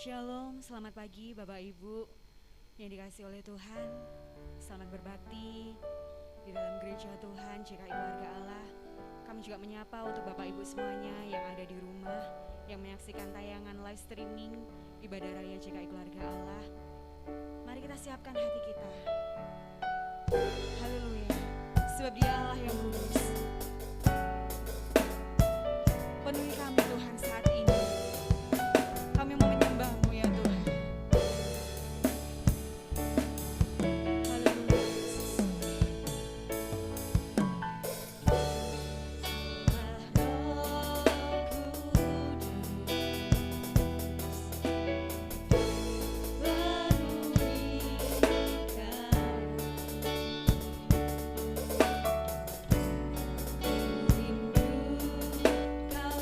Shalom, selamat pagi Bapak Ibu yang dikasihi oleh Tuhan. Selamat berbakti di dalam gereja Tuhan GKI Keluarga Allah. Kami juga menyapa untuk Bapak Ibu semuanya yang ada di rumah, yang menyaksikan tayangan live streaming Ibadah Raya GKI Keluarga Allah. Mari kita siapkan hati kita. Haleluya, sebab Dia Allah yang kudus. Penuhi kami Tuhan saat ini. Kami mau menyembah-Mu ya Tuhan. Haleluya. Kau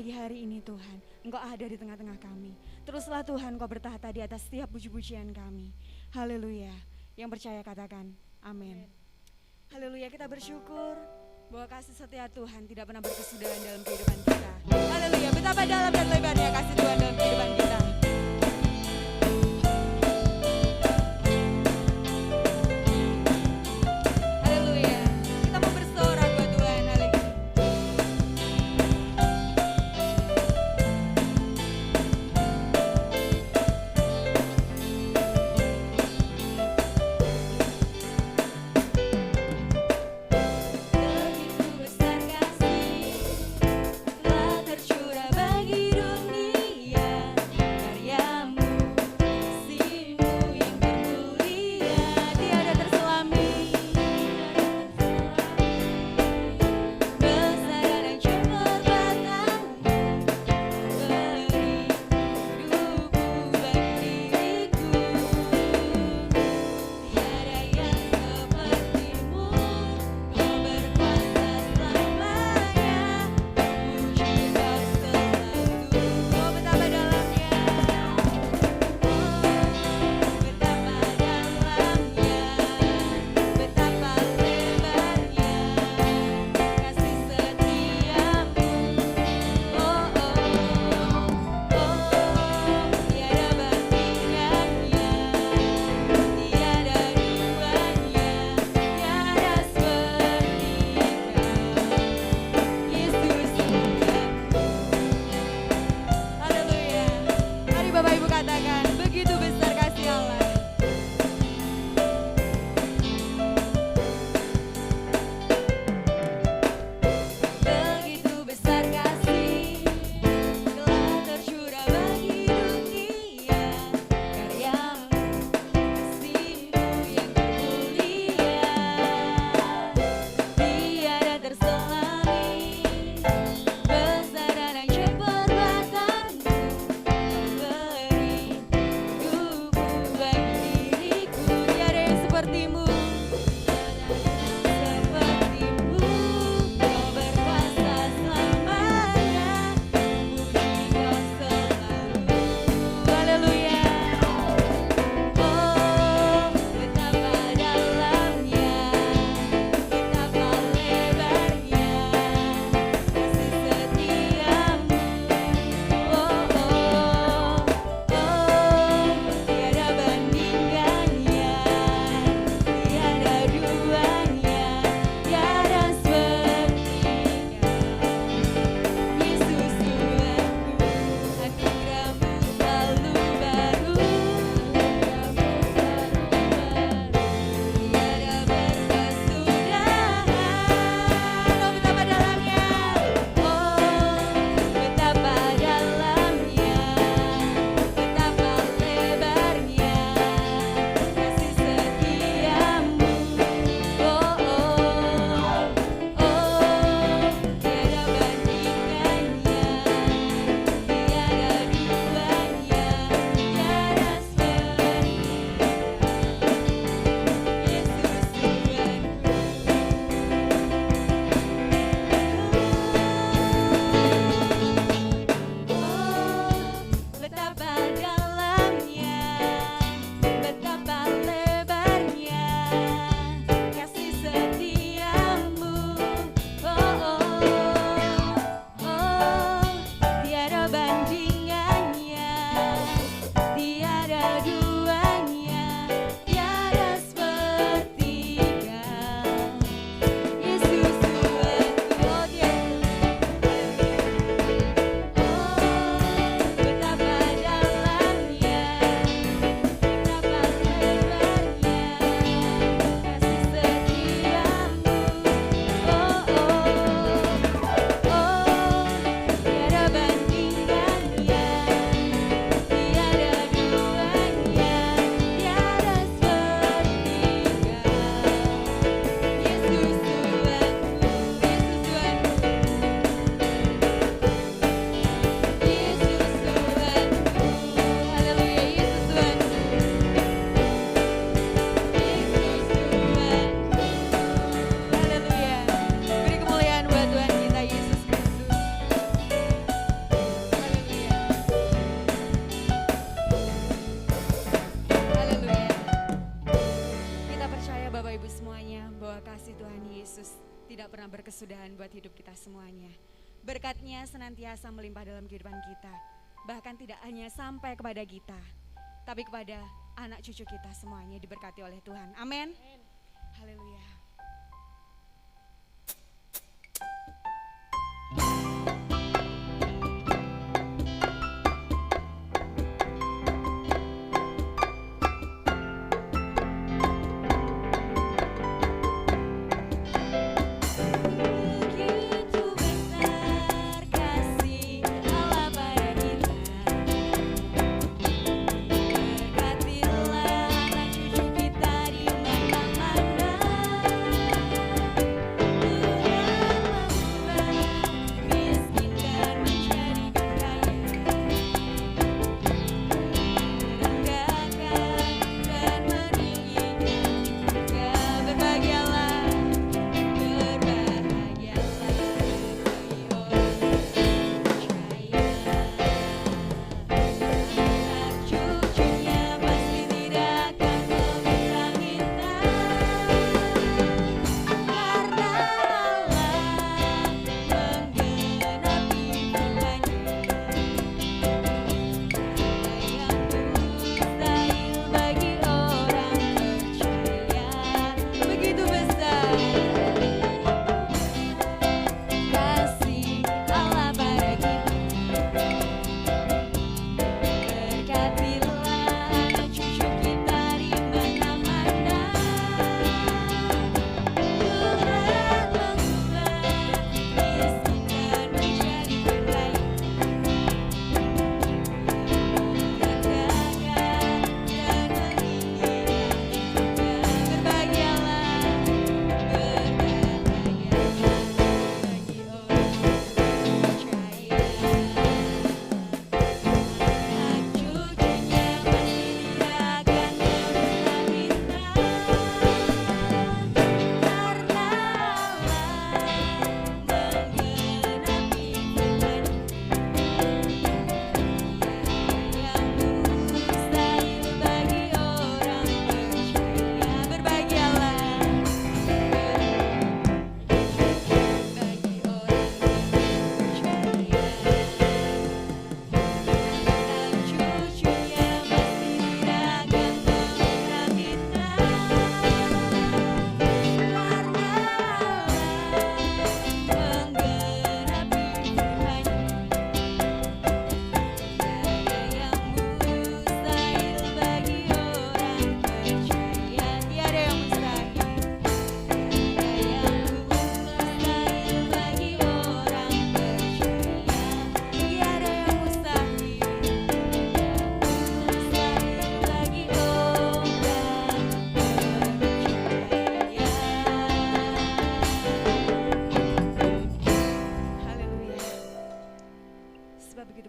pagi hari ini Tuhan, Engkau ada di tengah-tengah kami. Teruslah Tuhan, Engkau bertahta di atas setiap puji-pujian kami. Haleluya. Yang percaya katakan, amin. Haleluya, kita bersyukur bahwa kasih setia Tuhan tidak pernah berkesudahan dalam kehidupan kita. Haleluya, betapa dalam dan lebarnya kasih Tuhan dalam kehidupan kita. Haleluya, kita mau bersorak buat Tuhan. Haleluya. Begitu besar kasih telah tercurah bagi hidup hidup kita semuanya. Berkat-Nya senantiasa melimpah dalam kehidupan kita. Bahkan tidak hanya sampai kepada kita, tapi kepada anak cucu kita semuanya diberkati oleh Tuhan. Amin. Haleluya.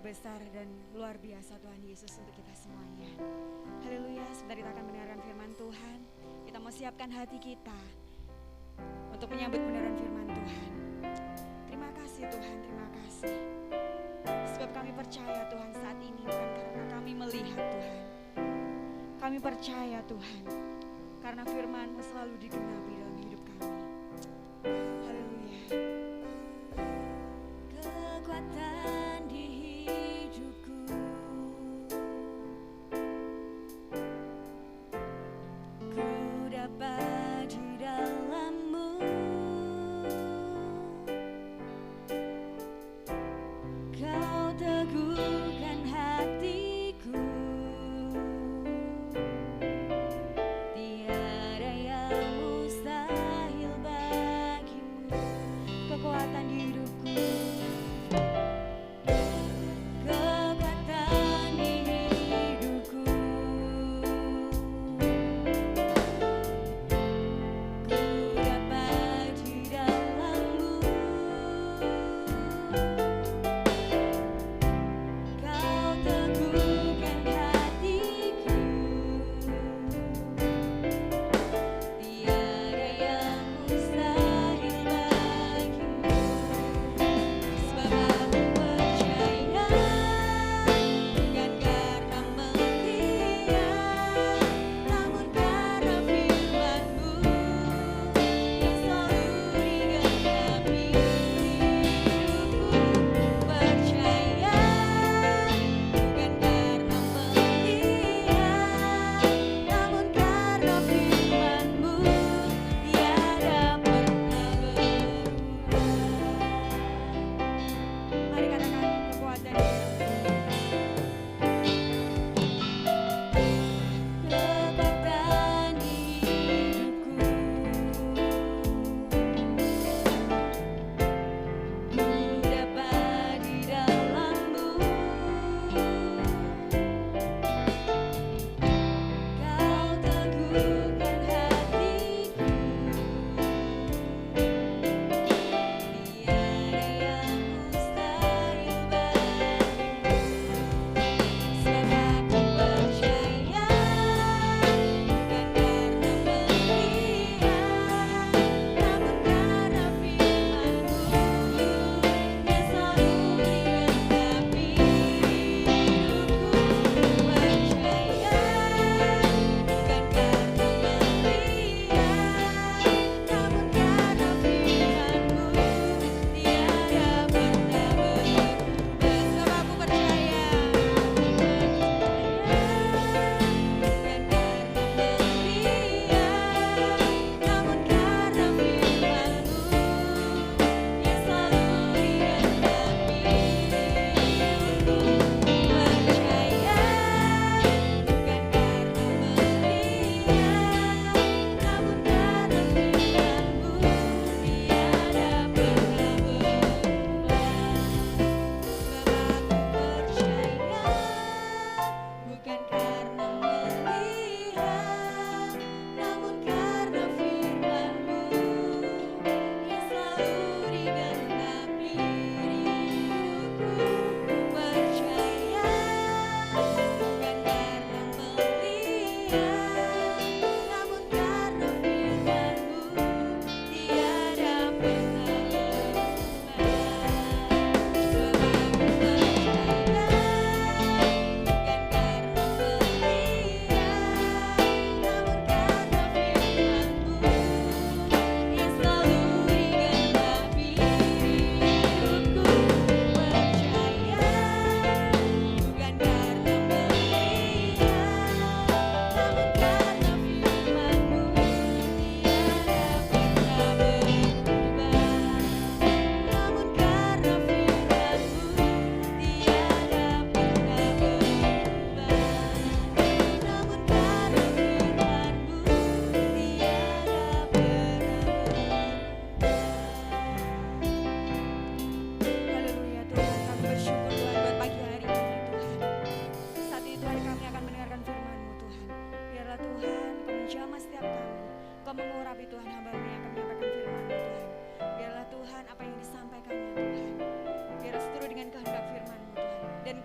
Besar dan luar biasa Tuhan Yesus untuk kita semuanya. Haleluya. Sebentar kita akan mendengarkan firman Tuhan. Kita mau siapkan hati kita untuk menyambut kebenaran firman Tuhan. Terima kasih Tuhan, terima kasih. Sebab kami percaya Tuhan saat ini bukan karena kami melihat Tuhan. Kami percaya Tuhan karena firman-Mu selalu digenapi dalam hidup kami. Haleluya. Kekuatan di di dalam-Mu, Kau teguhkan hatiku, tiada yang mustahil.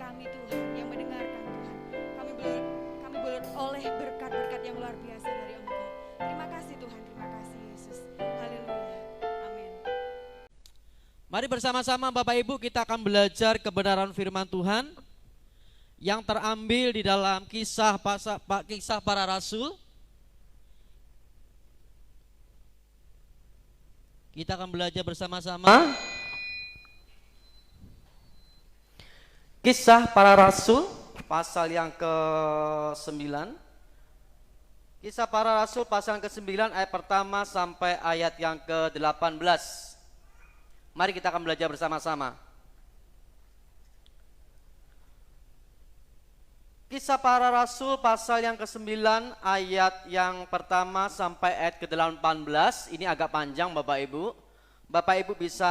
kami Tuhan, yang mendengarkan Tuhan. Kami boleh berkat-berkat yang luar biasa dari Engkau. Terima kasih Tuhan, terima kasih Yesus. Haleluya. Amin. Mari bersama-sama Bapak Ibu kita akan belajar kebenaran firman Tuhan yang terambil di dalam kisah para rasul. Kita akan belajar bersama-sama Kisah para Rasul pasal yang ke-9. Kisah para Rasul pasal yang ke-9 ayat pertama sampai ayat yang ke-18. Mari kita akan belajar bersama-sama. Kisah para Rasul pasal yang ke-9 ayat yang pertama sampai ayat ke-18. Ini agak panjang Bapak Ibu. Bapak Ibu bisa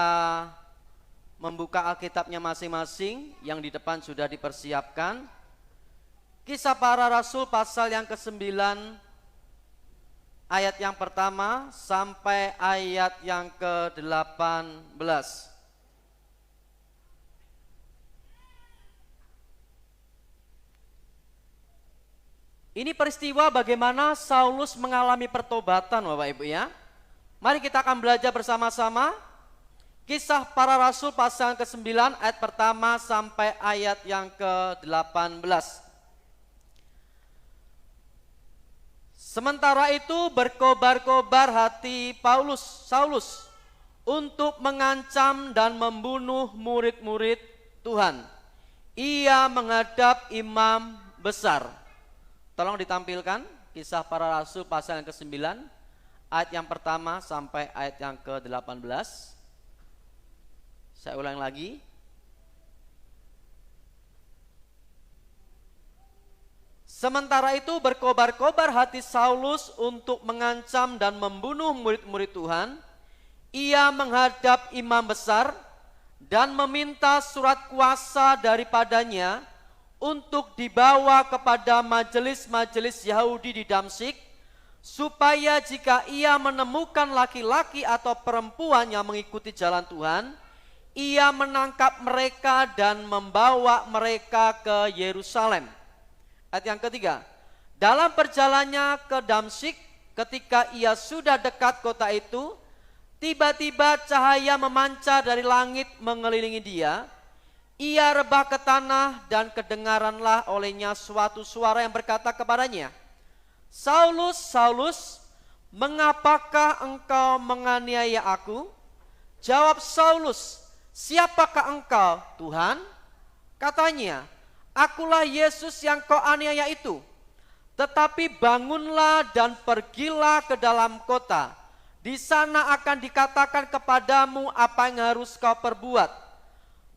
membuka Alkitabnya masing-masing, yang di depan sudah dipersiapkan. Kisah para Rasul pasal yang ke-9 ayat yang pertama sampai ayat yang ke-18. Ini peristiwa bagaimana Saulus mengalami pertobatan Bapak Ibu ya. Mari kita akan belajar bersama-sama Kisah para Rasul pasal ke-9 ayat pertama sampai ayat yang ke-18. Sementara itu berkobar-kobar hati Saulus untuk mengancam dan membunuh murid-murid Tuhan. Ia menghadap imam besar. Tolong ditampilkan Kisah para Rasul pasal yang ke-9 ayat yang pertama sampai ayat yang ke-18. Saya ulang lagi. Sementara itu berkobar-kobar hati Saulus untuk mengancam dan membunuh murid-murid Tuhan. Ia menghadap imam besar dan meminta surat kuasa daripadanya untuk dibawa kepada majelis-majelis Yahudi di Damsyik, supaya jika ia menemukan laki-laki atau perempuan yang mengikuti jalan Tuhan, ia menangkap mereka dan membawa mereka ke Yerusalem. Ayat yang ketiga, dalam perjalanannya ke Damsyik, ketika ia sudah dekat kota itu, tiba-tiba cahaya memancar dari langit mengelilingi dia. Ia rebah ke tanah dan kedengaranlah olehnya suatu suara yang berkata kepadanya, Saulus, Saulus, mengapakah engkau menganiaya aku? Jawab Saulus, siapakah engkau, Tuhan? Katanya, akulah Yesus yang kau aniaya itu. Tetapi bangunlah dan pergilah ke dalam kota. Di sana akan dikatakan kepadamu apa yang harus kau perbuat.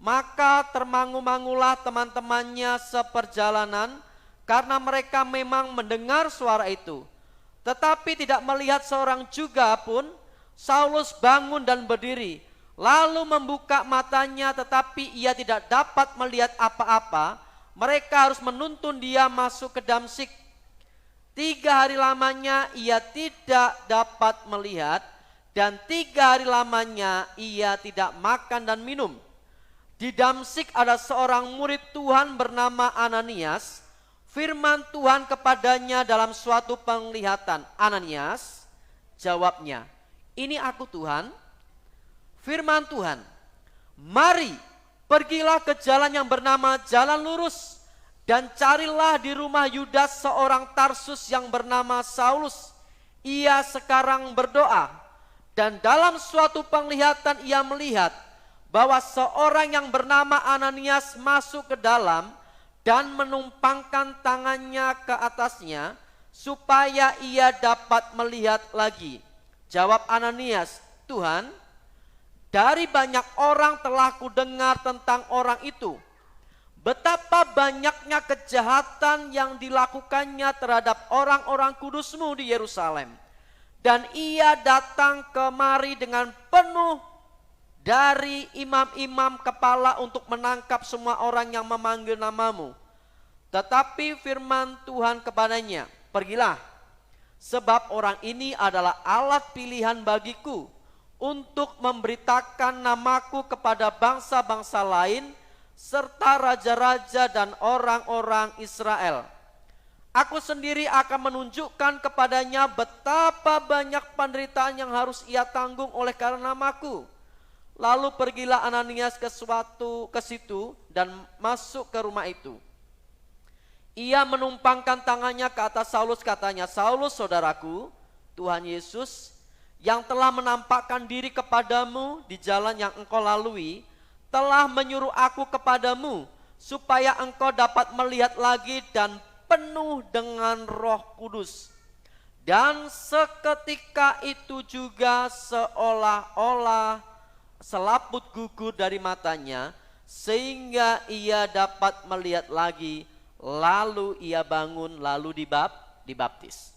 Maka termangu-mangulah teman-temannya seperjalanan, karena mereka memang mendengar suara itu. Tetapi tidak melihat seorang juga pun. Saulus bangun dan berdiri, lalu membuka matanya, tetapi ia tidak dapat melihat apa-apa. Mereka harus menuntun dia masuk ke Damsyik. 3 hari lamanya ia tidak dapat melihat, dan 3 hari lamanya ia tidak makan dan minum. Di Damsyik ada seorang murid Tuhan bernama Ananias. Firman Tuhan kepadanya dalam suatu penglihatan. Ananias, jawabnya, ini aku Tuhan. Firman Tuhan, mari pergilah ke jalan yang bernama Jalan Lurus, dan carilah di rumah Yudas seorang Tarsus yang bernama Saulus. Ia sekarang berdoa, dan dalam suatu penglihatan ia melihat bahwa seorang yang bernama Ananias masuk ke dalam dan menumpangkan tangannya ke atasnya supaya ia dapat melihat lagi. Jawab Ananias, Tuhan, dari banyak orang telah kudengar tentang orang itu, betapa banyaknya kejahatan yang dilakukannya terhadap orang-orang kudus-Mu di Yerusalem. Dan ia datang kemari dengan penuh dari imam-imam kepala untuk menangkap semua orang yang memanggil nama-Mu. Tetapi firman Tuhan kepadanya, pergilah, sebab orang ini adalah alat pilihan bagiku untuk memberitakan namaku kepada bangsa-bangsa lain serta raja-raja dan orang-orang Israel. Aku sendiri akan menunjukkan kepadanya betapa banyak penderitaan yang harus ia tanggung oleh karena namaku. Lalu pergilah Ananias ke situ dan masuk ke rumah itu. Ia menumpangkan tangannya ke atas Saulus, katanya, Saulus saudaraku, Tuhan Yesus yang telah menampakkan diri kepadamu di jalan yang engkau lalui, telah menyuruh aku kepadamu supaya engkau dapat melihat lagi dan penuh dengan Roh Kudus. Dan seketika itu juga seolah-olah selaput gugur dari matanya, sehingga ia dapat melihat lagi. Lalu ia bangun, lalu dibaptis.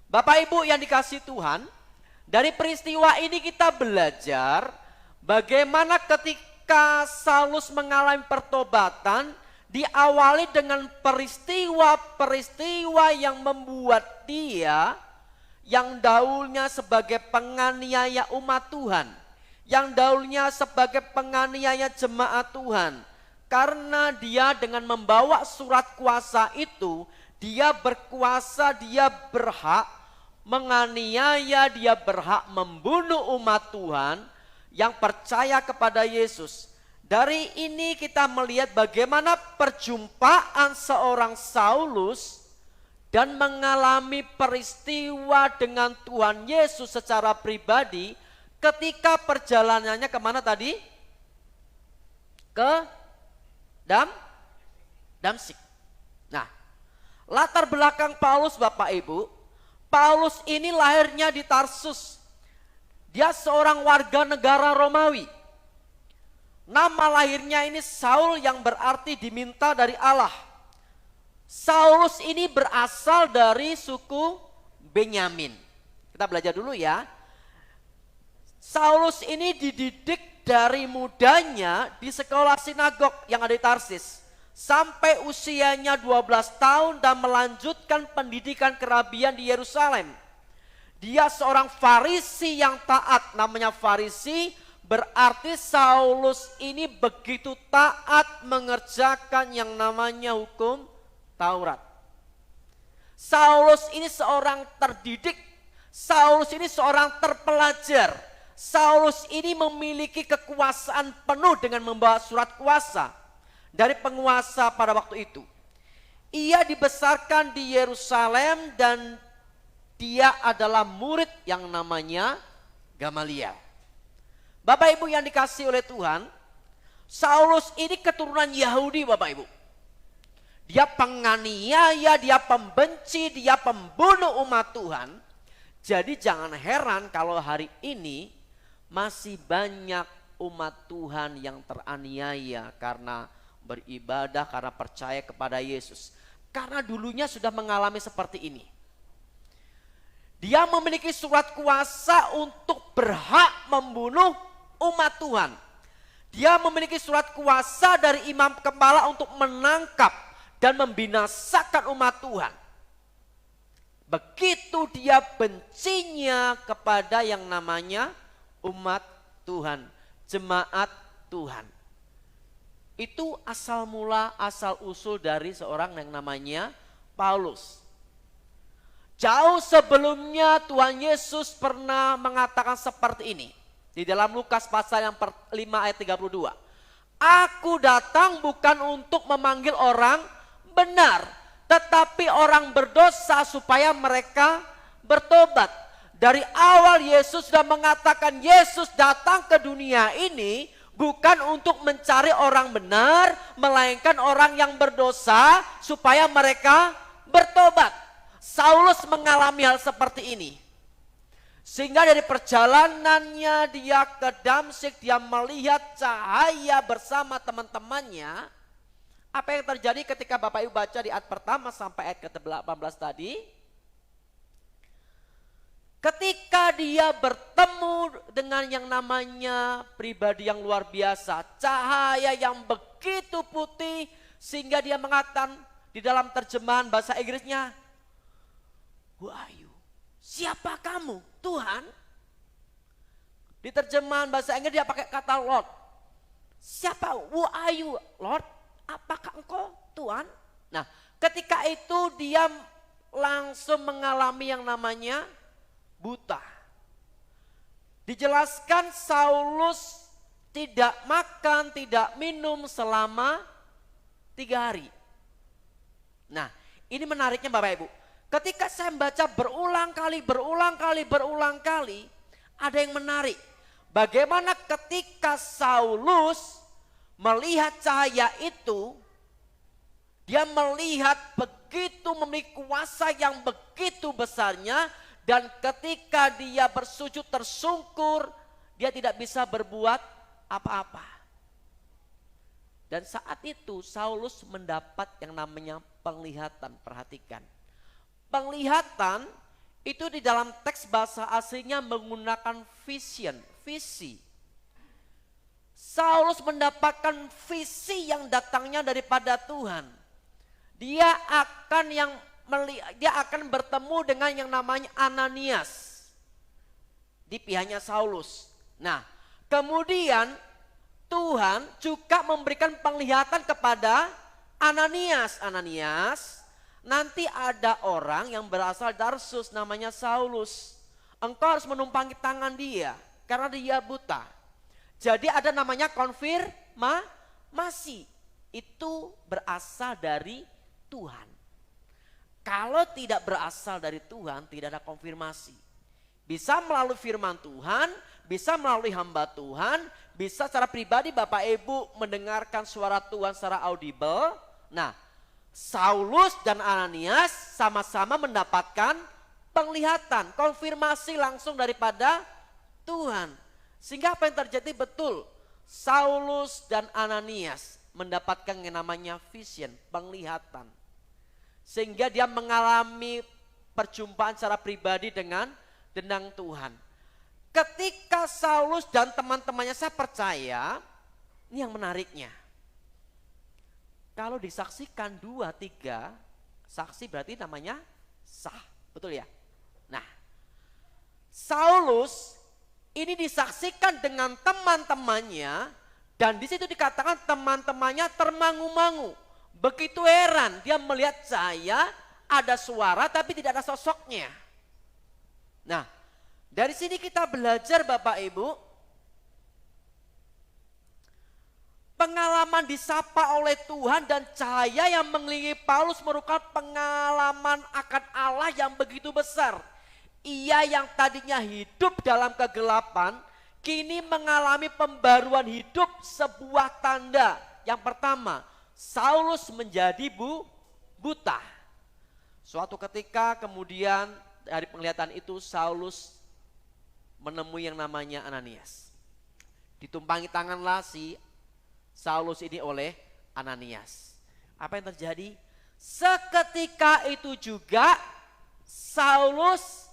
Bapak Ibu yang dikasihi Tuhan, dari peristiwa ini kita belajar bagaimana ketika Saulus mengalami pertobatan, diawali dengan peristiwa-peristiwa yang membuat dia yang dahulunya sebagai penganiaya umat Tuhan, yang dahulunya sebagai penganiaya jemaat Tuhan, karena dia dengan membawa surat kuasa itu, dia berkuasa, dia berhak menganiaya, dia berhak membunuh umat Tuhan yang percaya kepada Yesus. Dari ini kita melihat bagaimana perjumpaan seorang Saulus dan mengalami peristiwa dengan Tuhan Yesus secara pribadi ketika perjalanannya kemana tadi? Ke Damsik. Nah, latar belakang Paulus Bapak Ibu, Paulus ini lahirnya di Tarsus. Dia seorang warga negara Romawi. Nama lahirnya ini Saul yang berarti diminta dari Allah. Saulus ini berasal dari suku Benyamin. Kita belajar dulu ya. Saulus ini dididik dari mudanya di sekolah sinagog yang ada di Tarsis. Sampai usianya 12 tahun dan melanjutkan pendidikan kerabian di Yerusalem. Dia seorang Farisi yang taat, namanya Farisi. Berarti Saulus ini begitu taat mengerjakan yang namanya hukum Taurat. Saulus ini seorang terdidik. Saulus ini seorang terpelajar. Saulus ini memiliki kekuasaan penuh dengan membawa surat kuasa dari penguasa pada waktu itu. Ia dibesarkan di Yerusalem dan dia adalah murid yang namanya Gamaliel. Bapak Ibu yang dikasihi oleh Tuhan, Saulus ini keturunan Yahudi Bapak Ibu. Dia penganiaya, dia pembenci, dia pembunuh umat Tuhan. Jadi jangan heran kalau hari ini masih banyak umat Tuhan yang teraniaya karena beribadah, karena percaya kepada Yesus. Karena dulunya sudah mengalami seperti ini. Dia memiliki surat kuasa untuk berhak membunuh umat Tuhan. Dia memiliki surat kuasa dari imam kepala untuk menangkap dan membinasakan umat Tuhan. Begitu dia bencinya kepada yang namanya umat Tuhan, jemaat Tuhan. Itu asal mula, asal usul dari seorang yang namanya Paulus. Jauh sebelumnya Tuhan Yesus pernah mengatakan seperti ini. Di dalam Lukas pasal yang 5 ayat 32. Aku datang bukan untuk memanggil orang benar, tetapi orang berdosa supaya mereka bertobat. Dari awal Yesus sudah mengatakan Yesus datang ke dunia ini bukan untuk mencari orang benar, melainkan orang yang berdosa supaya mereka bertobat. Saulus mengalami hal seperti ini. Sehingga dari perjalanannya dia ke Damsik, dia melihat cahaya bersama teman-temannya. Apa yang terjadi ketika Bapak Ibu baca di ayat pertama sampai ayat ke-18 tadi? Ketika dia bertemu dengan yang namanya pribadi yang luar biasa, cahaya yang begitu putih, sehingga dia mengatakan di dalam terjemahan bahasa Inggrisnya, "Who are you?" Siapa kamu? Tuhan. Di terjemahan bahasa Inggris dia pakai kata Lord. Siapa? Who are you, Lord? Apakah engkau Tuhan? Nah, ketika itu dia langsung mengalami yang namanya buta. Dijelaskan Saulus tidak makan, tidak minum selama 3 hari. Nah, ini menariknya Bapak Ibu. Ketika saya membaca berulang kali, ada yang menarik. Bagaimana ketika Saulus melihat cahaya itu, dia melihat begitu memiliki kuasa yang begitu besarnya, dan ketika dia bersujud tersungkur, dia tidak bisa berbuat apa-apa. Dan saat itu Saulus mendapat yang namanya penglihatan. Perhatikan. Penglihatan itu di dalam teks bahasa aslinya menggunakan vision, visi. Saulus mendapatkan visi yang datangnya daripada Tuhan. Dia akan bertemu dengan yang namanya Ananias di pihaknya Saulus. Nah, kemudian Tuhan juga memberikan penglihatan kepada Ananias. Ananias, nanti ada orang yang berasal Tarsus namanya Saulus. Engkau harus menumpangi tangan dia karena dia buta. Jadi ada namanya konfirmasi. Itu berasal dari Tuhan. Kalau tidak berasal dari Tuhan, tidak ada konfirmasi. Bisa melalui firman Tuhan, bisa melalui hamba Tuhan, bisa secara pribadi Bapak Ibu mendengarkan suara Tuhan secara audible. Nah, Saulus dan Ananias sama-sama mendapatkan penglihatan, konfirmasi langsung daripada Tuhan. Sehingga apa yang terjadi betul, Saulus dan Ananias mendapatkan yang namanya vision, penglihatan. Sehingga dia mengalami perjumpaan secara pribadi dengan Tuhan. Ketika Saulus dan teman-temannya, saya percaya, ini yang menariknya. Kalau disaksikan 2-3 saksi berarti namanya sah, betul ya? Nah, Saulus ini disaksikan dengan teman-temannya, dan di situ dikatakan teman-temannya termangu-mangu. Begitu heran dia melihat cahaya, ada suara tapi tidak ada sosoknya. Nah, dari sini kita belajar Bapak Ibu, pengalaman disapa oleh Tuhan dan cahaya yang mengelilingi Paulus merupakan pengalaman akan Allah yang begitu besar. Ia yang tadinya hidup dalam kegelapan, kini mengalami pembaruan hidup, sebuah tanda. Yang pertama, Saulus menjadi buta. Suatu ketika kemudian dari penglihatan itu Saulus menemui yang namanya Ananias. Ditumpangi tanganlah si Saulus ini oleh Ananias. Apa yang terjadi? Seketika itu juga Saulus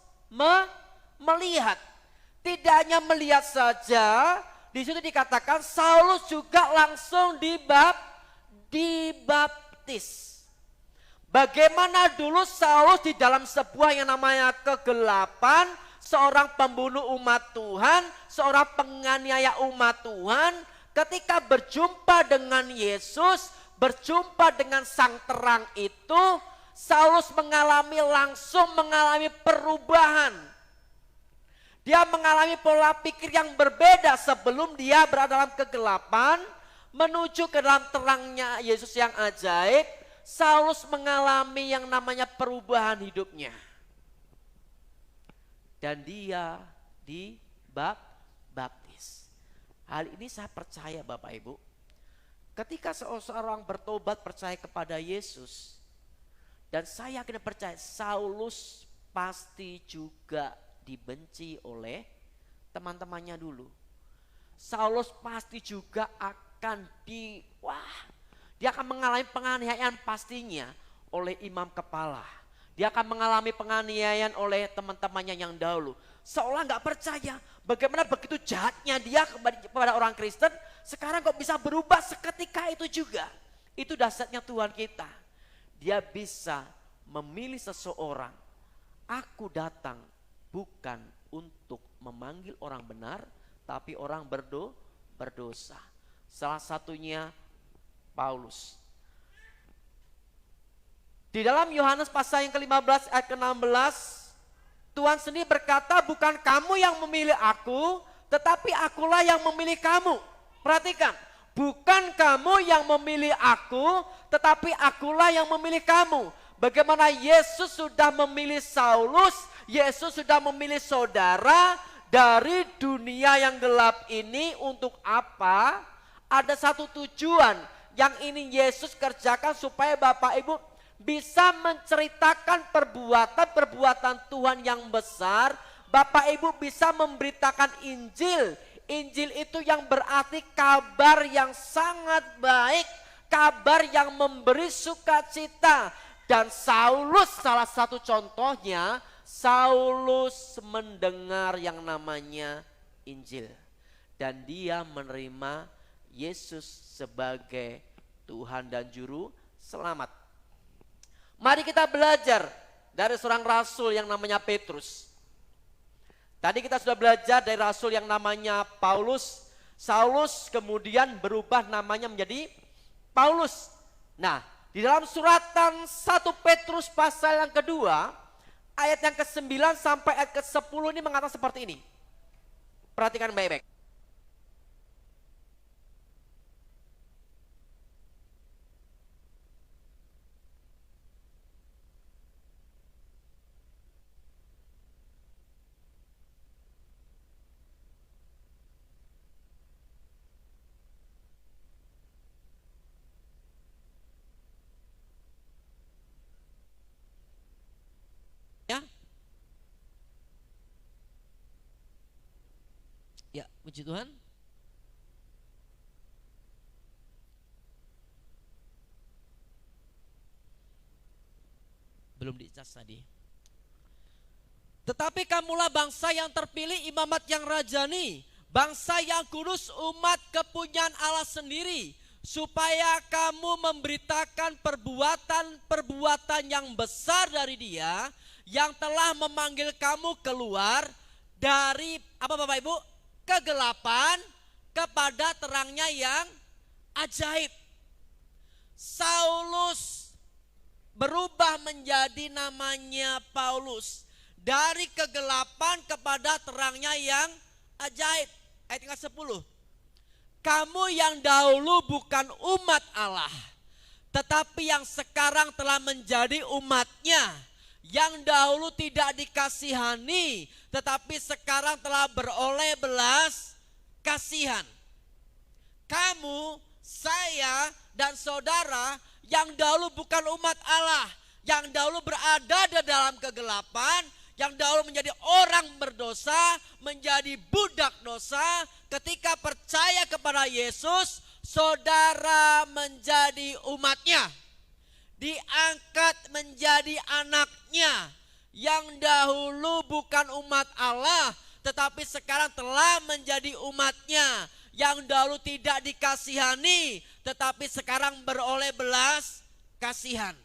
melihat. Tidak hanya melihat saja, di situ dikatakan Saulus juga langsung dibaptis. Bagaimana dulu Saulus di dalam sebuah yang namanya kegelapan, seorang pembunuh umat Tuhan, seorang penganiaya umat Tuhan, ketika berjumpa dengan Yesus, berjumpa dengan sang terang itu, Saulus langsung mengalami perubahan. Dia mengalami pola pikir yang berbeda sebelum dia berada dalam kegelapan, menuju ke dalam terangnya Yesus yang ajaib. Saulus mengalami yang namanya perubahan hidupnya. Dan dia dibaptis. Hal ini saya percaya Bapak Ibu. Ketika seseorang bertobat percaya kepada Yesus, dan saya yakin percaya Saulus pasti juga dibenci oleh teman-temannya dulu. Saulus pasti juga akan dia akan mengalami penganiayaan pastinya oleh imam kepala. Dia akan mengalami penganiayaan oleh teman-temannya yang dahulu. Seolah nggak percaya bagaimana begitu jahatnya dia kepada orang Kristen, sekarang kok bisa berubah seketika itu juga. Itu dahsyatnya Tuhan kita. Dia bisa memilih seseorang. Aku datang bukan untuk memanggil orang benar, tapi orang berdosa. Salah satunya Paulus. Di dalam Yohanes pasal yang ke-15 ayat ke-16, Tuhan sendiri berkata, bukan kamu yang memilih aku, tetapi akulah yang memilih kamu. Perhatikan, bukan kamu yang memilih aku, tetapi akulah yang memilih kamu. Bagaimana Yesus sudah memilih Saulus, Yesus sudah memilih saudara dari dunia yang gelap ini untuk apa? Ada satu tujuan yang ini Yesus kerjakan supaya Bapak Ibu bisa menceritakan perbuatan-perbuatan Tuhan yang besar. Bapak Ibu bisa memberitakan Injil. Injil itu yang berarti kabar yang sangat baik, kabar yang memberi sukacita. Dan Saulus salah satu contohnya, Saulus mendengar yang namanya Injil. Dan dia menerima Yesus sebagai Tuhan dan Juru Selamat. Mari kita belajar dari seorang rasul yang namanya Petrus. Tadi kita sudah belajar dari rasul yang namanya Paulus. Saulus kemudian berubah namanya menjadi Paulus. Nah, di dalam suratan 1 Petrus pasal yang kedua, ayat yang ke-9 sampai ayat ke-10 ini mengatakan seperti ini. Perhatikan baik-baik. Ya, puji Tuhan. Belum dicas tadi. Tetapi kamulah bangsa yang terpilih, imamat yang rajani, bangsa yang kudus, umat kepunyaan Allah sendiri, supaya kamu memberitakan perbuatan-perbuatan yang besar dari Dia yang telah memanggil kamu keluar dari apa Bapak Ibu? Kegelapan kepada terangnya yang ajaib. Saulus berubah menjadi namanya Paulus. Dari kegelapan kepada terangnya yang ajaib. Ayat yang ke-10. Kamu yang dahulu bukan umat Allah, tetapi yang sekarang telah menjadi umatnya. Yang dahulu tidak dikasihani, tetapi sekarang telah beroleh belas kasihan. Kamu, saya, dan saudara yang dahulu bukan umat Allah, yang dahulu berada di dalam kegelapan, yang dahulu menjadi orang berdosa, menjadi budak dosa, ketika percaya kepada Yesus, saudara menjadi umatnya. Diangkat menjadi anaknya, yang dahulu bukan umat Allah, tetapi sekarang telah menjadi umatnya, yang dahulu tidak dikasihani, tetapi sekarang beroleh belas kasihan.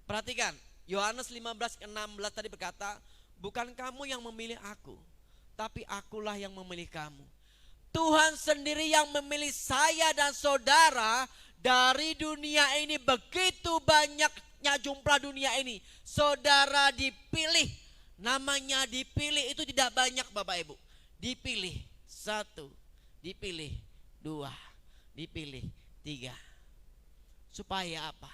Perhatikan, Yohanes 15:16 tadi berkata, bukan kamu yang memilih aku, tapi akulah yang memilih kamu. Tuhan sendiri yang memilih saya dan saudara. Dari dunia ini, begitu banyaknya jumlah dunia ini, saudara dipilih. Namanya dipilih itu tidak banyak Bapak Ibu. Dipilih 1, dipilih 2, dipilih 3. Supaya apa?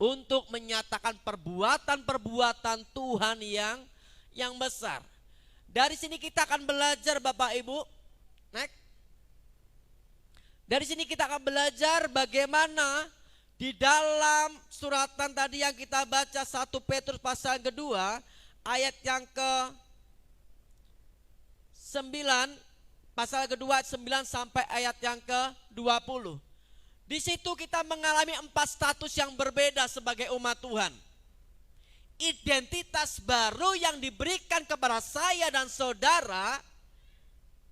Untuk menyatakan perbuatan-perbuatan Tuhan yang besar. Dari sini kita akan belajar Bapak Ibu. Next. Dari sini kita akan belajar bagaimana di dalam suratan tadi yang kita baca 1 Petrus pasal kedua ayat yang ke-9, pasal kedua 9 sampai ayat yang ke-20. Di situ kita mengalami 4 status yang berbeda sebagai umat Tuhan. Identitas baru yang diberikan kepada saya dan saudara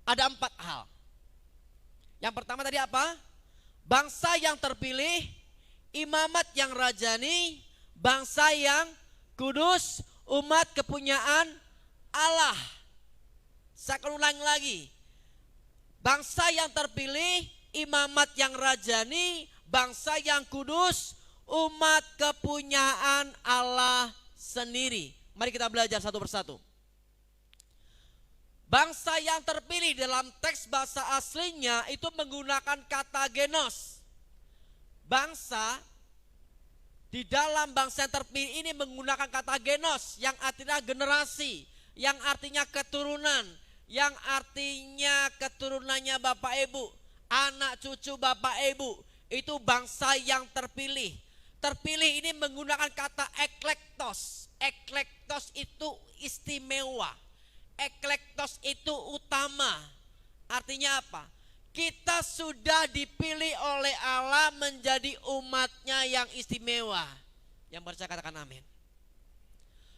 ada 4 hal. Yang pertama tadi apa? Bangsa yang terpilih, imamat yang rajani, bangsa yang kudus, umat kepunyaan Allah. Saya akan ulangi lagi. Bangsa yang terpilih, imamat yang rajani, bangsa yang kudus, umat kepunyaan Allah sendiri. Mari kita belajar satu persatu. Bangsa yang terpilih dalam teks bahasa aslinya itu menggunakan kata genos. Bangsa di dalam bangsa yang terpilih ini menggunakan kata genos yang artinya generasi, yang artinya keturunan, yang artinya keturunannya Bapak Ibu, anak cucu Bapak Ibu. Itu bangsa yang terpilih. Terpilih ini menggunakan kata eklektos. Eklektos itu istimewa. Eklektos itu utama. Artinya apa? Kita sudah dipilih oleh Allah menjadi umatnya yang istimewa. Yang percaya katakan amin.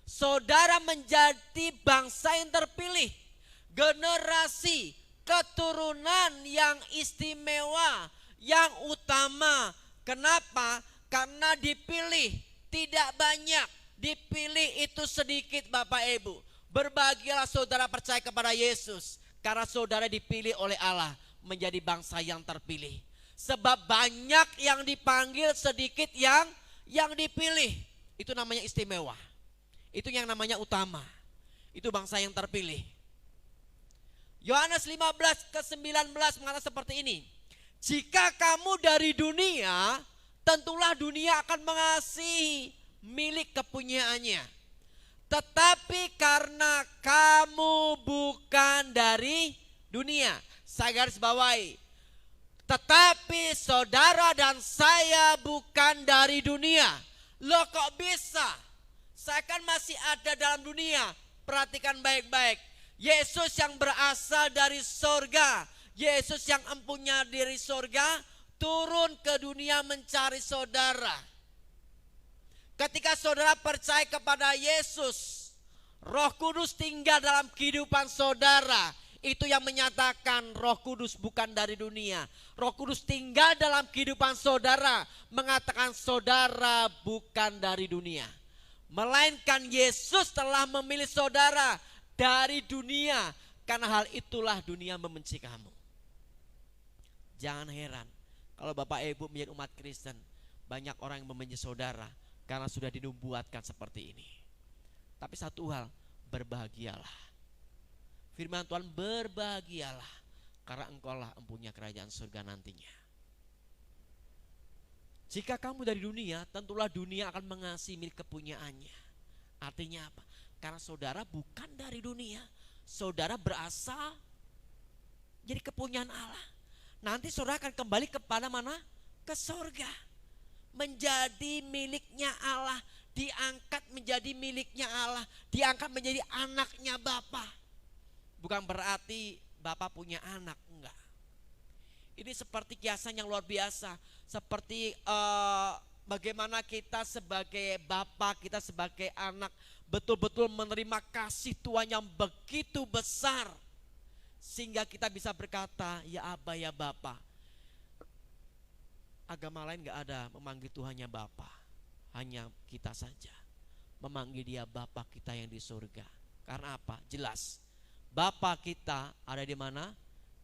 Saudara menjadi bangsa yang terpilih. Generasi, keturunan yang istimewa, yang utama. Kenapa? Karena dipilih tidak banyak. Dipilih itu sedikit Bapak Ibu. Berbahagialah saudara percaya kepada Yesus. Karena saudara dipilih oleh Allah menjadi bangsa yang terpilih. Sebab banyak yang dipanggil, sedikit yang dipilih. Itu namanya istimewa. Itu yang namanya utama. Itu bangsa yang terpilih. Yohanes 15:19 mengatakan seperti ini. Jika kamu dari dunia, tentulah dunia akan mengasihi milik kepunyaannya. Tetapi karena kamu bukan dari dunia. Saya garis bawahi. Tetapi saudara dan saya bukan dari dunia. Loh kok bisa? Saya kan masih ada dalam dunia. Perhatikan baik-baik. Yesus yang berasal dari sorga. Yesus yang empunya dari sorga. Turun ke dunia mencari saudara. Ketika saudara percaya kepada Yesus, Roh Kudus tinggal dalam kehidupan saudara. Itu yang menyatakan Roh Kudus bukan dari dunia. Roh Kudus tinggal dalam kehidupan saudara, mengatakan saudara bukan dari dunia. Melainkan Yesus telah memilih saudara dari dunia. Karena hal itulah dunia membenci kamu. Jangan heran kalau Bapak Ibu menjadi umat Kristen, banyak orang yang membenci saudara. Karena sudah dinubuatkan seperti ini. Tapi satu hal, berbahagialah. Firman Tuhan, berbahagialah. Karena engkaulah empunya kerajaan surga nantinya. Jika kamu dari dunia, tentulah dunia akan mengasihi milik kepunyaannya. Artinya apa? Karena saudara bukan dari dunia. Saudara berasal jadi kepunyaan Allah. Nanti saudara akan kembali kepada mana? Ke surga. Menjadi miliknya Allah, diangkat menjadi miliknya Allah, diangkat menjadi anaknya Bapa. Bukan berarti Bapak punya anak, enggak. Ini seperti kiasan yang luar biasa, seperti bagaimana kita sebagai Bapa, kita sebagai anak betul-betul menerima kasih Tuhan yang begitu besar, sehingga kita bisa berkata, ya Aba, ya Bapa. Agama lain gak ada memanggil Tuhannya Bapa. Hanya kita saja memanggil dia Bapa kita yang di surga. Karena apa? Jelas, Bapa kita ada di mana?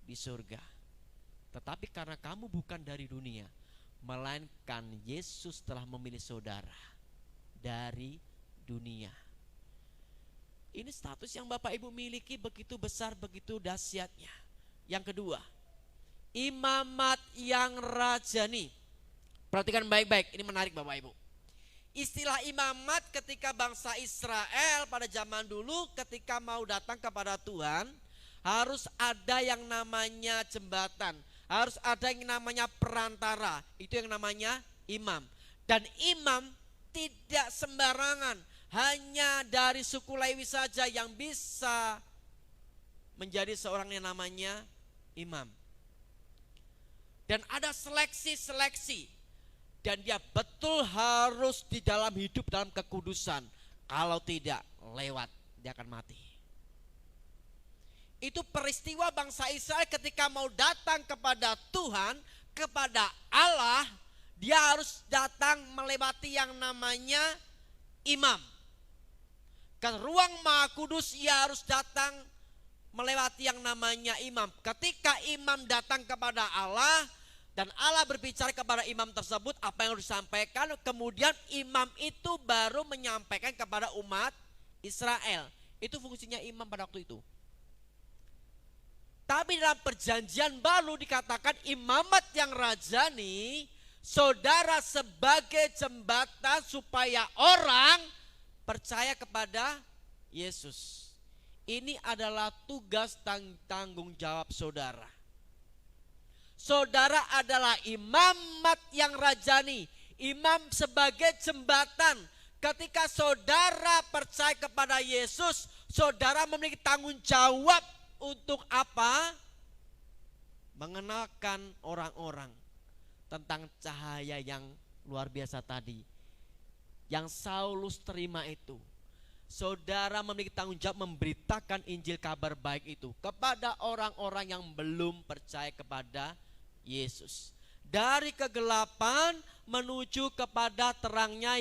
Di surga. Tetapi karena kamu bukan dari dunia, melainkan Yesus telah memilih saudara dari dunia. Ini status yang Bapak Ibu miliki begitu besar, begitu dahsyatnya. Yang kedua, imamat yang rajani. Perhatikan baik-baik, ini menarik Bapak Ibu. Istilah imamat ketika bangsa Israel pada zaman dulu ketika mau datang kepada Tuhan, harus ada yang namanya jembatan, harus ada yang namanya perantara, itu yang namanya imam. Dan imam tidak sembarangan, hanya dari suku Lewi saja yang bisa menjadi seorang yang namanya imam. Dan ada seleksi-seleksi. Dan dia betul harus di dalam hidup dalam kekudusan. Kalau tidak, lewat, dia akan mati. Itu peristiwa bangsa Israel ketika mau datang kepada Tuhan, kepada Allah, dia harus datang melewati yang namanya imam. Ke ruang Maha Kudus ia harus datang melewati yang namanya imam. Ketika imam datang kepada Allah dan Allah berbicara kepada imam tersebut apa yang harus disampaikan, kemudian imam itu baru menyampaikan kepada umat Israel. Itu fungsinya imam pada waktu itu. Tapi dalam perjanjian baru dikatakan imamat yang rajani, saudara sebagai jembatan supaya orang percaya kepada Yesus. Ini adalah tugas tanggung jawab saudara. Saudara adalah imamat yang rajani, imam sebagai jembatan. Ketika saudara percaya kepada Yesus, saudara memiliki tanggung jawab untuk apa? Mengenalkan orang-orang tentang cahaya yang luar biasa tadi, yang Saulus terima itu. Saudara memiliki tanggung jawab memberitakan Injil kabar baik itu kepada orang-orang yang belum percaya kepada Yesus. Dari kegelapan menuju kepada terangnya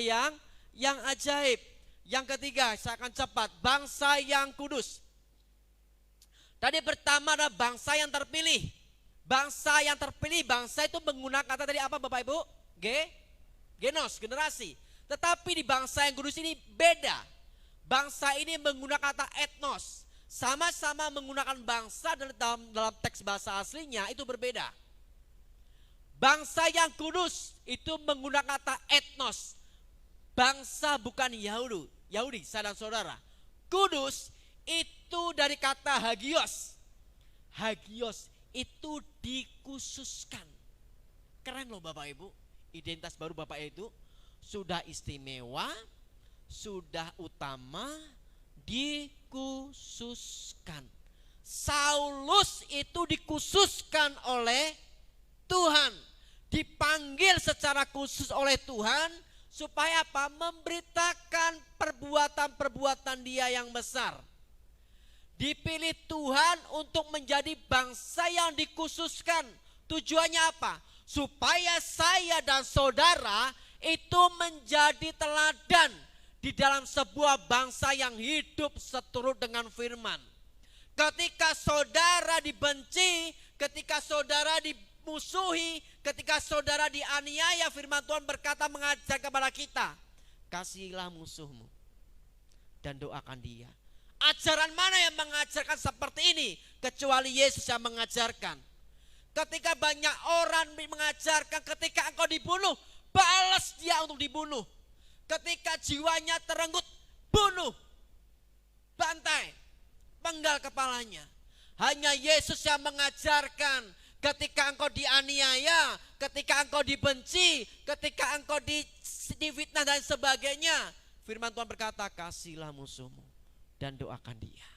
yang ajaib. Yang ketiga, saya akan cepat, bangsa yang kudus. Tadi pertama adalah bangsa yang terpilih. Bangsa yang terpilih, bangsa itu menggunakan kata tadi apa Bapak Ibu? Genos, generasi. Tetapi di bangsa yang kudus ini beda. Bangsa ini menggunakan kata etnos. Sama-sama menggunakan bangsa dalam teks bahasa aslinya itu berbeda. Bangsa yang kudus itu menggunakan kata etnos. Bangsa bukan Yahudi, saya dan saudara. Kudus itu dari kata hagios. Hagios itu dikhususkan. Keren loh Bapak Ibu. Identitas baru Bapak itu sudah istimewa, sudah utama, dikhususkan. Saulus itu dikhususkan oleh Tuhan, dipanggil secara khusus oleh Tuhan supaya apa? Memberitakan perbuatan-perbuatan dia yang besar. Dipilih Tuhan untuk menjadi bangsa yang dikhususkan. Tujuannya apa? Supaya saya dan saudara itu menjadi teladan di dalam sebuah bangsa yang hidup seturut dengan firman. Ketika saudara dibenci, ketika saudara dimusuhi, ketika saudara dianiaya, firman Tuhan berkata mengajar kepada kita, kasihilah musuhmu dan doakan dia. Ajaran mana yang mengajarkan seperti ini kecuali Yesus yang mengajarkan? Ketika banyak orang mengajarkan, ketika engkau dibunuh, balas dia untuk dibunuh. Ketika jiwanya terenggut, bunuh, bantai, penggal kepalanya. Hanya Yesus yang mengajarkan ketika engkau dianiaya, ketika engkau dibenci, ketika engkau difitnah dan sebagainya. Firman Tuhan berkata, kasihilah musuhmu dan doakan dia.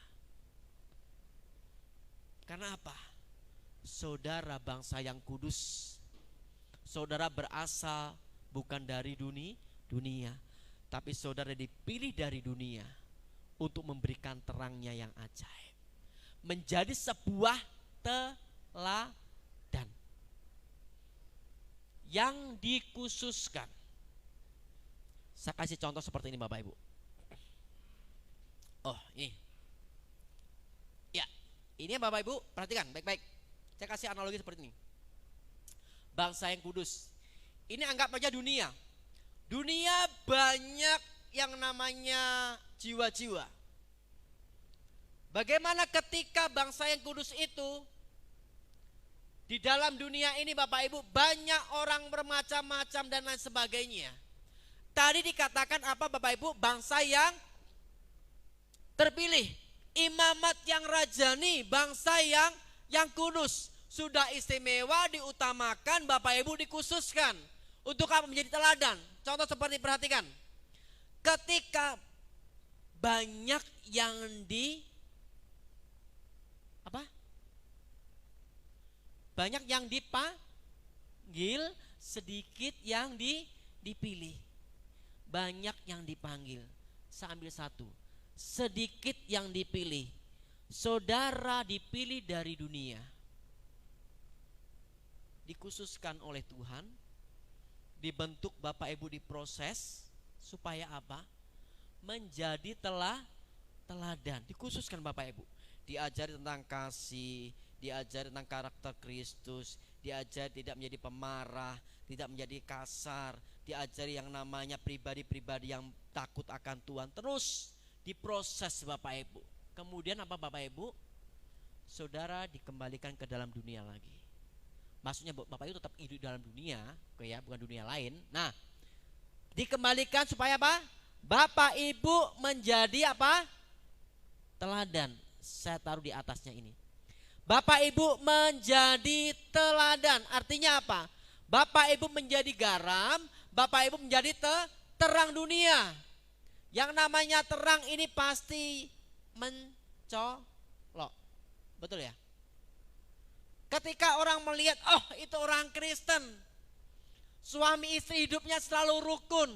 Karena apa? Saudara bangsa yang kudus. Saudara berasal bukan dari dunia, tapi saudara dipilih dari dunia untuk memberikan terangnya yang ajaib, menjadi sebuah teladan yang dikhususkan. Saya kasih contoh seperti ini Bapak Ibu. Oh ini ya, ini Bapak Ibu perhatikan baik-baik. Saya kasih analogi seperti ini. Bangsa yang kudus, ini anggap aja dunia. Dunia banyak yang namanya jiwa-jiwa. Bagaimana ketika bangsa yang kudus itu di dalam dunia ini Bapak Ibu banyak orang bermacam-macam dan lain sebagainya. Tadi dikatakan apa Bapak Ibu? Bangsa yang terpilih, imamat yang rajani, bangsa yang kudus, sudah istimewa, diutamakan, Bapak Ibu dikhususkan. Untuk apa? Menjadi teladan. Contoh seperti perhatikan. Ketika banyak yang banyak yang dipanggil, sedikit yang dipilih. Banyak yang dipanggil. Saya ambil satu. Sedikit yang dipilih. Saudara dipilih dari dunia, dikhususkan oleh Tuhan, dibentuk Bapak Ibu, diproses supaya apa? Menjadi teladan. Dikhususkan Bapak Ibu, diajari tentang kasih, diajari tentang karakter Kristus, diajari tidak menjadi pemarah, tidak menjadi kasar, diajari yang namanya pribadi-pribadi yang takut akan Tuhan. Terus diproses Bapak Ibu. Kemudian apa Bapak Ibu? Saudara dikembalikan ke dalam dunia lagi. Maksudnya Bapak Ibu tetap hidup dalam dunia, oke ya, bukan dunia lain. Nah, dikembalikan supaya apa? Bapak Ibu menjadi apa? Teladan. Saya taruh di atasnya ini. Bapak Ibu menjadi teladan. Artinya apa? Bapak Ibu menjadi garam, Bapak Ibu menjadi terang dunia. Yang namanya terang ini pasti mencolok. Betul ya? Ketika orang melihat, oh itu orang Kristen, suami istri hidupnya selalu rukun,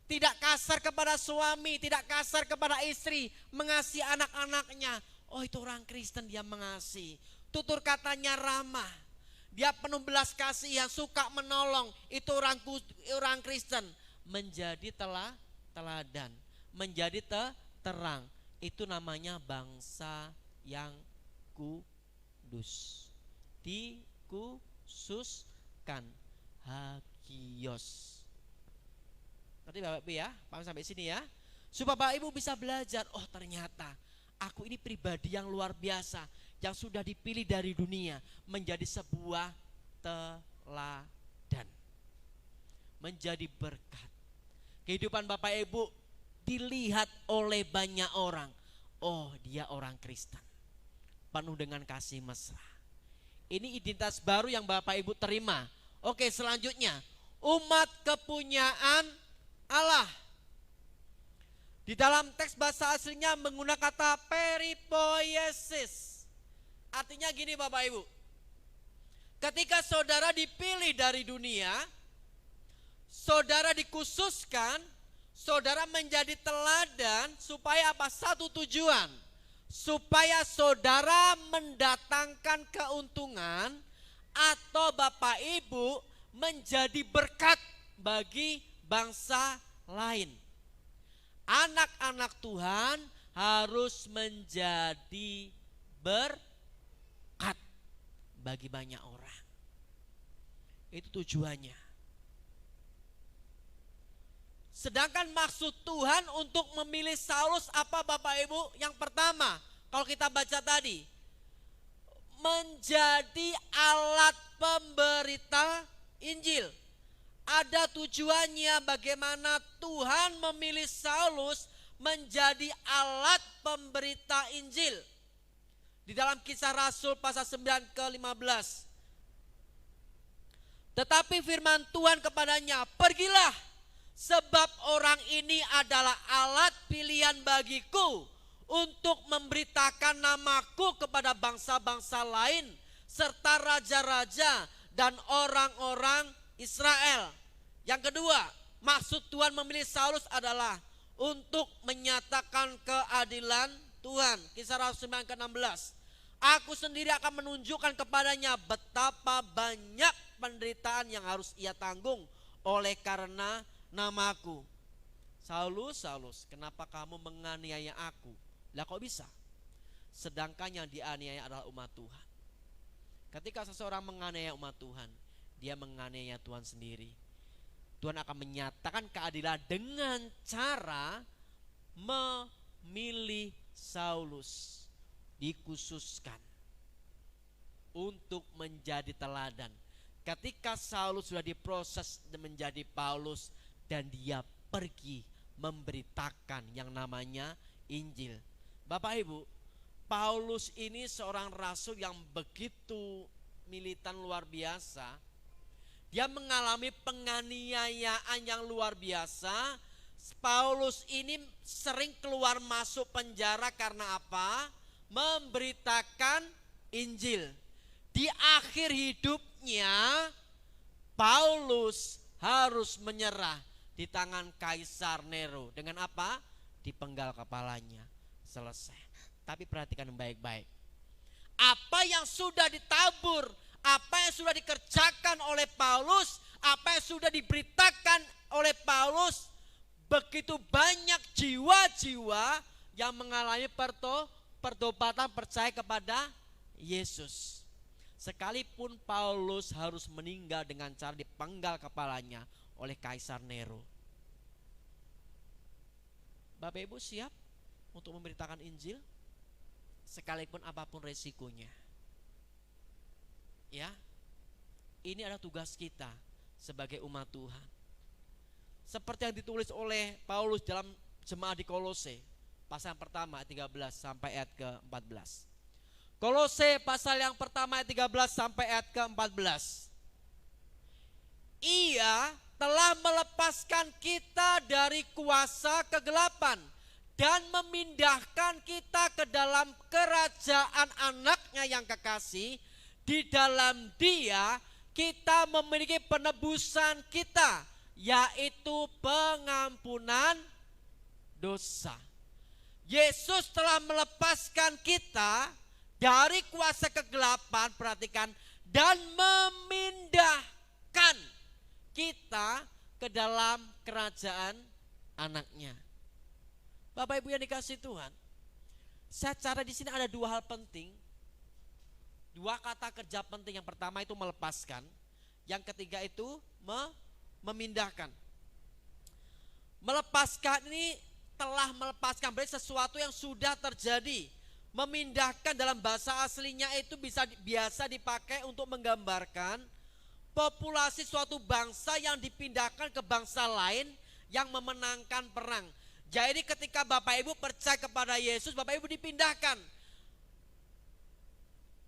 tidak kasar kepada suami, tidak kasar kepada istri, mengasihi anak-anaknya. Oh itu orang Kristen, dia mengasihi. Tutur katanya ramah, dia penuh belas kasihan, suka menolong. Itu orang Kristen. Menjadi teladan, menjadi terang. Itu namanya bangsa yang kudus. Dikhususkan, hagios. Nanti Bapak Ibu ya, paham sampai sini ya. Supaya Bapak Ibu bisa belajar, oh ternyata aku ini pribadi yang luar biasa, yang sudah dipilih dari dunia menjadi sebuah teladan, menjadi berkat. Kehidupan Bapak Ibu dilihat oleh banyak orang, oh dia orang Kristen, penuh dengan kasih mesra. Ini identitas baru yang Bapak Ibu terima. Oke, selanjutnya umat kepunyaan Allah. Di dalam teks bahasa aslinya menggunakan kata peripoiesis. Artinya gini Bapak Ibu. Ketika saudara dipilih dari dunia, saudara dikhususkan, saudara menjadi teladan supaya apa? Satu tujuan. Supaya saudara mendatangkan keuntungan atau Bapak Ibu menjadi berkat bagi bangsa lain. Anak-anak Tuhan harus menjadi berkat bagi banyak orang. Itu tujuannya. Sedangkan maksud Tuhan untuk memilih Saulus apa Bapak Ibu? Yang pertama, kalau kita baca tadi, menjadi alat pemberita Injil. Ada tujuannya bagaimana Tuhan memilih Saulus menjadi alat pemberita Injil. Di dalam Kisah Rasul pasal 9 ke 15. Tetapi firman Tuhan kepadanya, pergilah, sebab orang ini adalah alat pilihan bagiku untuk memberitakan namaku kepada bangsa-bangsa lain serta raja-raja dan orang-orang Israel. Yang kedua, maksud Tuhan memilih Saulus adalah untuk menyatakan keadilan Tuhan. Kisah Rasul 9 ke 16. Aku sendiri akan menunjukkan kepadanya betapa banyak penderitaan yang harus ia tanggung oleh karena namaku. Saulus, Saulus, kenapa kamu menganiaya aku? Lah kok bisa? Sedangkan yang dianiaya adalah umat Tuhan. Ketika seseorang menganiaya umat Tuhan, dia menganiaya Tuhan sendiri. Tuhan akan menyatakan keadilan dengan cara memilih Saulus, dikhususkan untuk menjadi teladan. Ketika Saulus sudah diproses menjadi Paulus dan dia pergi memberitakan yang namanya Injil. Bapak Ibu, Paulus ini seorang rasul yang begitu militan luar biasa. Dia mengalami penganiayaan yang luar biasa. Paulus ini sering keluar masuk penjara karena apa? Memberitakan Injil. Di akhir hidupnya Paulus harus menyerah di tangan Kaisar Nero. Dengan apa? Dipenggal kepalanya. Selesai. Tapi perhatikan baik-baik. Apa yang sudah ditabur, apa yang sudah dikerjakan oleh Paulus, apa yang sudah diberitakan oleh Paulus, begitu banyak jiwa-jiwa yang mengalami pertobatan percaya kepada Yesus. Sekalipun Paulus harus meninggal dengan cara dipenggal kepalanya oleh Kaisar Nero. Bapak Ibu siap untuk memberitakan Injil sekalipun apapun resikonya. Ya, ini adalah tugas kita sebagai umat Tuhan. Seperti yang ditulis oleh Paulus dalam jemaat di Kolose, pasal yang pertama ayat 13 sampai ayat ke-14. Kolose pasal yang pertama ayat 13 sampai ayat ke-14. Ia telah melepaskan kita dari kuasa kegelapan dan memindahkan kita ke dalam kerajaan anaknya yang kekasih. Di dalam Dia kita memiliki penebusan kita, yaitu pengampunan dosa. Yesus telah melepaskan kita dari kuasa kegelapan, perhatikan, dan memindahkan kita ke dalam kerajaan anaknya. Bapak Ibu yang dikasihi Tuhan, secara di sini ada dua hal penting, dua kata kerja penting. Yang pertama itu melepaskan, yang ketiga itu memindahkan. Melepaskan ini telah melepaskan, berarti sesuatu yang sudah terjadi. Memindahkan dalam bahasa aslinya itu biasa dipakai untuk menggambarkan populasi suatu bangsa yang dipindahkan ke bangsa lain yang memenangkan perang. Jadi ketika Bapak Ibu percaya kepada Yesus, Bapak Ibu dipindahkan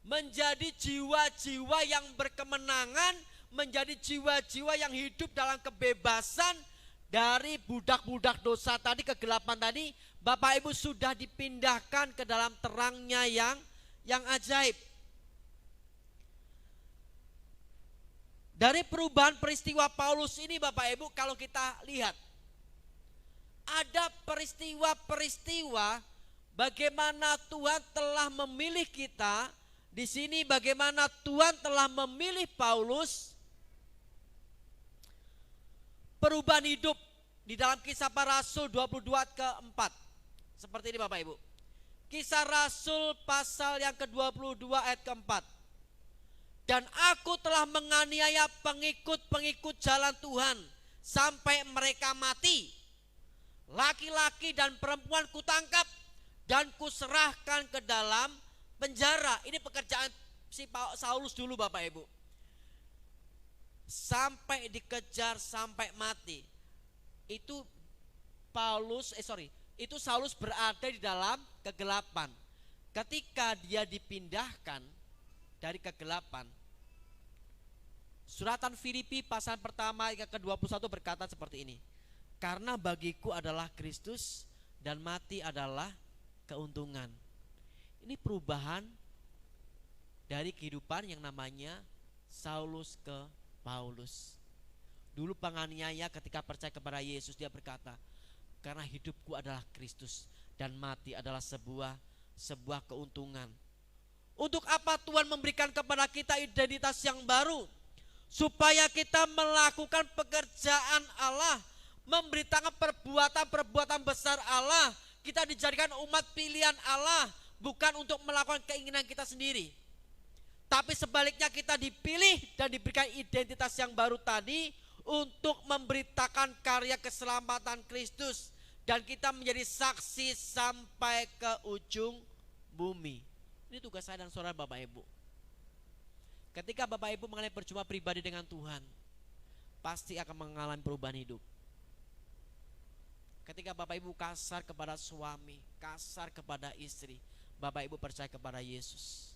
menjadi jiwa-jiwa yang berkemenangan, menjadi jiwa-jiwa yang hidup dalam kebebasan dari budak-budak dosa tadi, kegelapan tadi. Bapak Ibu sudah dipindahkan ke dalam terangnya yang ajaib. Dari perubahan peristiwa Paulus ini Bapak Ibu, kalau kita lihat, ada peristiwa-peristiwa bagaimana Tuhan telah memilih kita. Di sini bagaimana Tuhan telah memilih Paulus. Perubahan hidup di dalam Kisah Para Rasul 22 ke-4. Seperti ini Bapak Ibu. Kisah Rasul pasal yang ke-22 ayat ke-4. Dan aku telah menganiaya pengikut-pengikut jalan Tuhan sampai mereka mati. Laki-laki dan perempuan kutangkap dan kuserahkan ke dalam penjara. Ini pekerjaan si Saulus dulu Bapak Ibu. Sampai dikejar sampai mati. Itu Saulus berada di dalam kegelapan. Ketika dia dipindahkan dari kegelapan, suratan Filipi pasal pertama ayat ke-21 berkata seperti ini. Karena bagiku adalah Kristus dan mati adalah keuntungan. Ini perubahan dari kehidupan yang namanya Saulus ke Paulus. Dulu penganiaya ketika percaya kepada Yesus, dia berkata, karena hidupku adalah Kristus dan mati adalah sebuah keuntungan. Untuk apa Tuhan memberikan kepada kita identitas yang baru? Supaya kita melakukan pekerjaan Allah, memberitakan perbuatan-perbuatan besar Allah. Kita dijadikan umat pilihan Allah, bukan untuk melakukan keinginan kita sendiri. Tapi sebaliknya kita dipilih dan diberikan identitas yang baru tadi untuk memberitakan karya keselamatan Kristus. Dan kita menjadi saksi sampai ke ujung bumi. Ini tugas saya dan saudara Bapak Ibu. Ketika Bapak Ibu mengalami perjumpaan pribadi dengan Tuhan, pasti akan mengalami perubahan hidup. Ketika Bapak Ibu kasar kepada suami, kasar kepada istri, Bapak Ibu percaya kepada Yesus,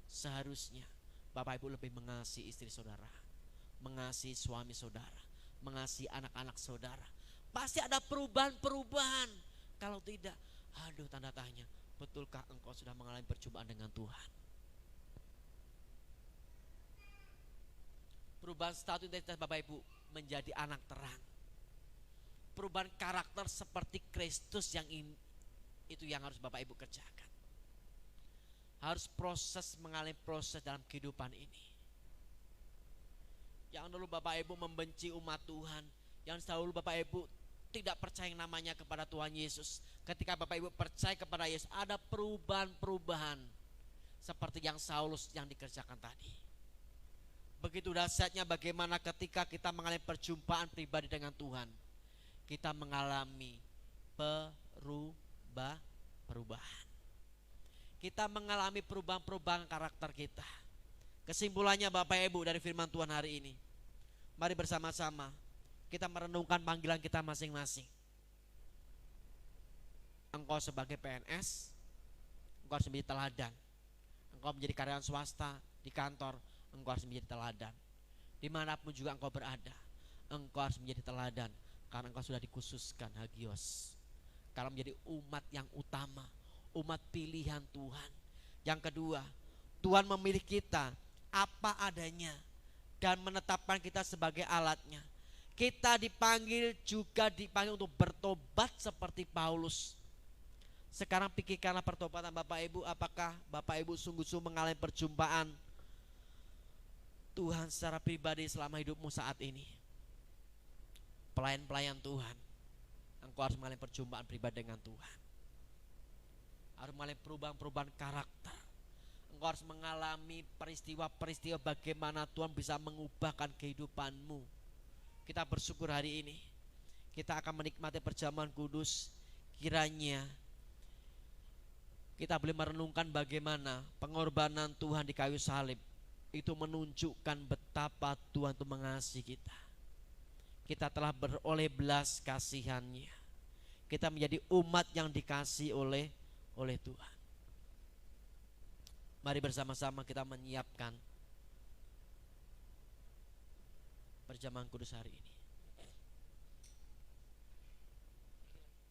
seharusnya Bapak Ibu lebih mengasihi istri saudara, mengasihi suami saudara, mengasihi anak-anak saudara. Pasti ada perubahan-perubahan. Kalau tidak, aduh tanda tanya, betulkah engkau sudah mengalami perjumpaan dengan Tuhan? Perubahan status identitas Bapak Ibu menjadi anak terang. Perubahan karakter seperti Kristus yang itu yang harus Bapak Ibu kerjakan. Harus mengalami proses dalam kehidupan ini. Yang dulu Bapak Ibu membenci umat Tuhan, yang dahulu Bapak Ibu tidak percaya yang namanya kepada Tuhan Yesus. Ketika Bapak Ibu percaya kepada Yesus, ada perubahan-perubahan seperti yang Saulus yang dikerjakan tadi. Begitu dahsyatnya bagaimana ketika kita mengalami perjumpaan pribadi dengan Tuhan, kita mengalami perubahan. Kita mengalami perubahan-perubahan karakter kita. Kesimpulannya Bapak Ibu dari firman Tuhan hari ini, mari bersama-sama kita merenungkan panggilan kita masing-masing. Engkau sebagai PNS, engkau harus menjadi teladan. Engkau menjadi karyawan swasta di kantor, engkau harus menjadi teladan. Dimanapun juga engkau berada, engkau harus menjadi teladan, karena engkau sudah dikhususkan hagios, karena menjadi umat yang utama, umat pilihan Tuhan. Yang kedua, Tuhan memilih kita apa adanya dan menetapkan kita sebagai alatnya. Kita dipanggil untuk bertobat seperti Paulus. Sekarang pikirkanlah pertobatan Bapak Ibu. Apakah Bapak Ibu sungguh-sungguh mengalami perjumpaan Tuhan secara pribadi selama hidupmu saat ini? Pelayan-pelayan Tuhan, engkau harus mengalami perjumpaan pribadi dengan Tuhan. Harus mengalami perubahan-perubahan karakter. Engkau harus mengalami peristiwa-peristiwa bagaimana Tuhan bisa mengubahkan kehidupanmu. Kita bersyukur hari ini kita akan menikmati perjamuan kudus. Kiranya kita boleh merenungkan bagaimana pengorbanan Tuhan di kayu salib itu menunjukkan betapa Tuhan itu mengasihi kita. Kita telah beroleh belas kasihan-Nya. Kita menjadi umat yang dikasihi oleh Tuhan. Mari bersama-sama kita menyiapkan perjamuan kudus hari ini.